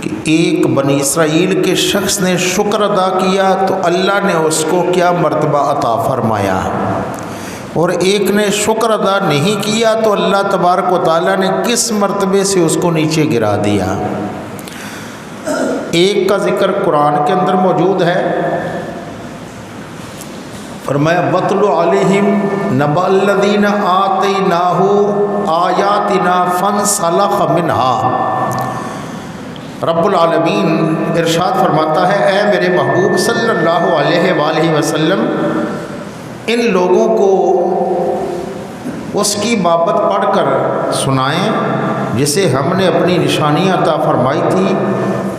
کہ ایک بنی اسرائیل کے شخص نے شکر ادا کیا تو اللہ نے اس کو کیا مرتبہ عطا فرمایا، اور ایک نے شکر ادا نہیں کیا تو اللہ تبارک و تعالیٰ نے کس مرتبے سے اس کو نیچے گرا دیا۔ ایک کا ذکر قرآن کے اندر موجود ہے، فرمایا وَاتْلُ عَلَيْهِمْ نَبَأَ الَّذِينَ آتَيْنَاهُ آيَاتِنَا فَانْسَلَخَ مِنْهَا۔ رب العالمین ارشاد فرماتا ہے، اے میرے محبوب صلی اللہ علیہ وآلہ وسلم ان لوگوں کو اس کی بابت پڑھ کر سنائیں جسے ہم نے اپنی نشانیاں عطا فرمائی تھی،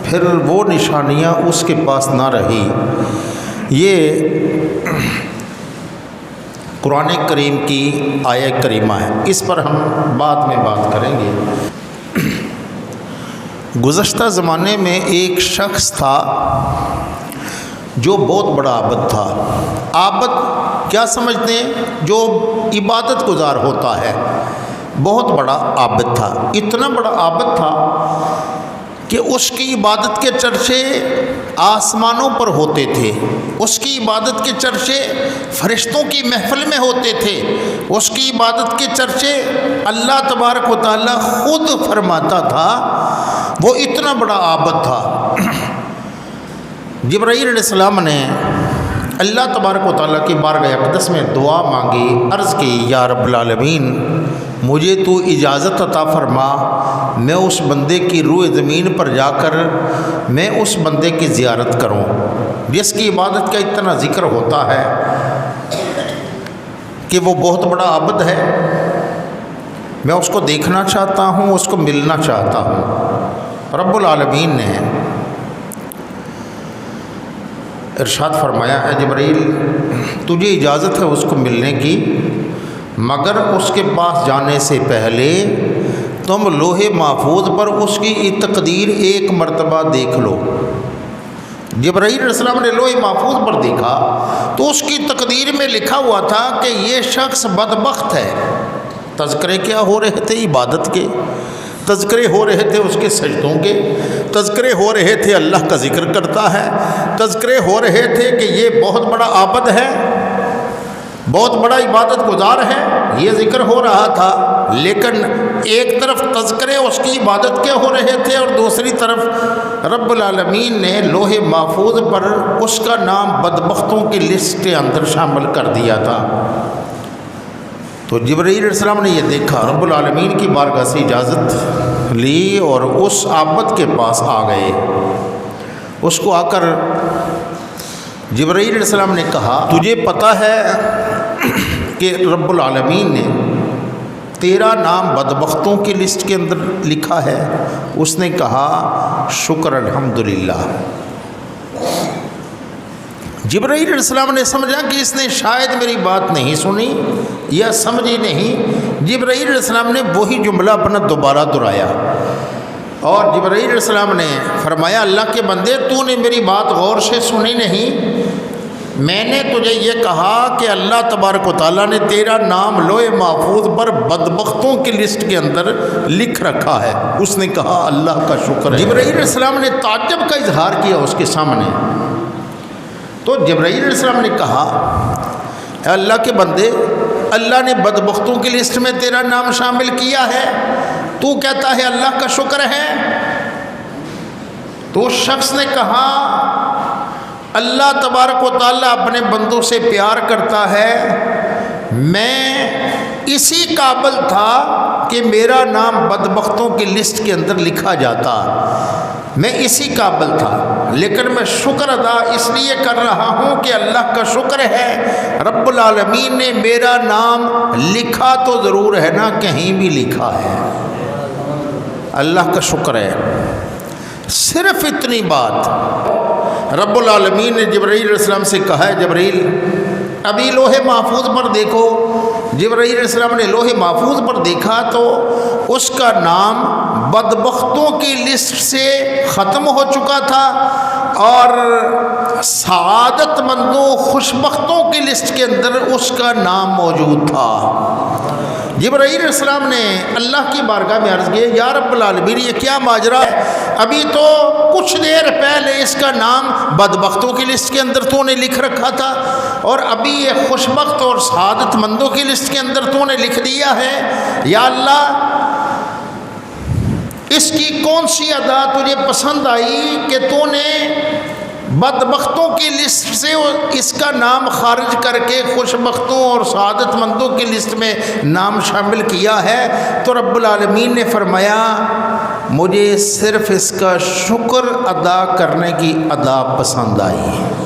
پھر وہ نشانیاں اس کے پاس نہ رہی۔ یہ قرآن کریم کی آیہ کریمہ ہے، اس پر ہم بعد میں بات کریں گے۔ گزشتہ زمانے میں ایک شخص تھا جو بہت بڑا عابد تھا۔ عابد کیا سمجھتے ہیں؟ جو عبادت گزار ہوتا ہے، بہت بڑا عابد تھا۔ اتنا بڑا عابد تھا کہ اس کی عبادت کے چرچے آسمانوں پر ہوتے تھے، اس کی عبادت کے چرچے فرشتوں کی محفل میں ہوتے تھے، اس کی عبادت کے چرچے اللہ تبارک و تعالیٰ خود فرماتا تھا۔ وہ اتنا بڑا عابد تھا۔ جبرائیل علیہ السلام نے اللہ تبارک و تعالیٰ کی بارگاہ اقدس میں دعا مانگی، عرض کی یا رب العالمین مجھے تو اجازت عطا فرما، میں اس بندے کی روح زمین پر جا کر میں اس بندے کی زیارت کروں جس کی عبادت کا اتنا ذکر ہوتا ہے کہ وہ بہت بڑا عابد ہے، میں اس کو دیکھنا چاہتا ہوں، اس کو ملنا چاہتا ہوں۔ رب العالمین نے ارشاد فرمایا، اے جبرائیل تجھے اجازت ہے اس کو ملنے کی، مگر اس کے پاس جانے سے پہلے تم لوح محفوظ پر اس کی تقدیر ایک مرتبہ دیکھ لو۔ جبرائیل علیہ السلام نے لوح محفوظ پر دیکھا تو اس کی تقدیر میں لکھا ہوا تھا کہ یہ شخص بدبخت ہے۔ تذکرے کیا ہو رہے تھے؟ عبادت کے تذکرے ہو رہے تھے، اس کے سجدوں کے تذکرے ہو رہے تھے، اللہ کا ذکر کرتا ہے، تذکرے ہو رہے تھے کہ یہ بہت بڑا عابد ہے، بہت بڑا عبادت گزار ہے، یہ ذکر ہو رہا تھا۔ لیکن ایک طرف تذکرے اس کی عبادت کے ہو رہے تھے اور دوسری طرف رب العالمین نے لوح محفوظ پر اس کا نام بدبختوں کی لسٹ کے اندر شامل کر دیا تھا۔ تو جبرائیل علیہ السلام نے یہ دیکھا، رب العالمین کی بارگاہ سے اجازت لی اور اس عابد کے پاس آ گئے۔ اس کو آ کر جبرائیل علیہ السلام نے کہا، تجھے پتہ ہے کہ رب العالمین نے تیرا نام بدبختوں کی لسٹ کے اندر لکھا ہے؟ اس نے کہا شکر الحمدللہ۔ جبرائیل علیہ السلام نے سمجھا کہ اس نے شاید میری بات نہیں سنی یا سمجھی نہیں۔ جبرائیل علیہ السلام نے وہی جملہ اپنا دوبارہ دہرایا اور جبرائیل علیہ السلام نے فرمایا، اللہ کے بندے تو نے میری بات غور سے سنی نہیں، میں نے تجھے یہ کہا کہ اللہ تبارک و تعالیٰ نے تیرا نام لوح محفوظ پر بدبختوں کی لسٹ کے اندر لکھ رکھا ہے۔ اس نے کہا اللہ کا شکر ہے۔ جبرائیل علیہ السلام نے تعجب کا اظہار کیا اس کے سامنے۔ تو جبرائیل علیہ السلام نے کہا، اے اللہ کے بندے، اللہ نے بدبختوں کی لسٹ میں تیرا نام شامل کیا ہے، تو کہتا ہے اللہ کا شکر ہے؟ تو اس شخص نے کہا، اللہ تبارک و تعالیٰ اپنے بندوں سے پیار کرتا ہے، میں اسی قابل تھا کہ میرا نام بدبختوں کی لسٹ کے اندر لکھا جاتا، میں اسی قابل تھا، لیکن میں شکر ادا اس لیے کر رہا ہوں کہ اللہ کا شکر ہے رب العالمین نے میرا نام لکھا تو ضرور ہے نا، کہیں بھی لکھا ہے، اللہ کا شکر ہے۔ صرف اتنی بات رب العالمین نے جبرائیل علیہ السلام سے کہا ہے، جبرائیل ابھی لوح محفوظ پر دیکھو۔ جبرائیل علیہ السلام نے لوح محفوظ پر دیکھا تو اس کا نام بدبختوں کی لسٹ سے ختم ہو چکا تھا اور سعادت مندوں خوشبختوں کی لسٹ کے اندر اس کا نام موجود تھا۔ جبرائیل علیہ السلام نے اللہ کی بارگاہ میں عرض کیا یا رب العالمین یہ کیا ماجرا ہے؟ ابھی تو کچھ دیر پہلے اس کا نام بدبختوں کی لسٹ کے اندر تو نے لکھ رکھا تھا، اور ابھی یہ خوشبخت اور سعادت مندوں کی لسٹ کے اندر تو نے لکھ دیا ہے۔ یا اللہ اس کی کون سی ادا تجھے پسند آئی کہ تو نے بدبختوں کی لسٹ سے اس کا نام خارج کر کے خوشبختوں اور سعادت مندوں کی لسٹ میں نام شامل کیا ہے؟ تو رب العالمین نے فرمایا مجھے صرف اس کا شکر ادا کرنے کی ادا پسند آئی۔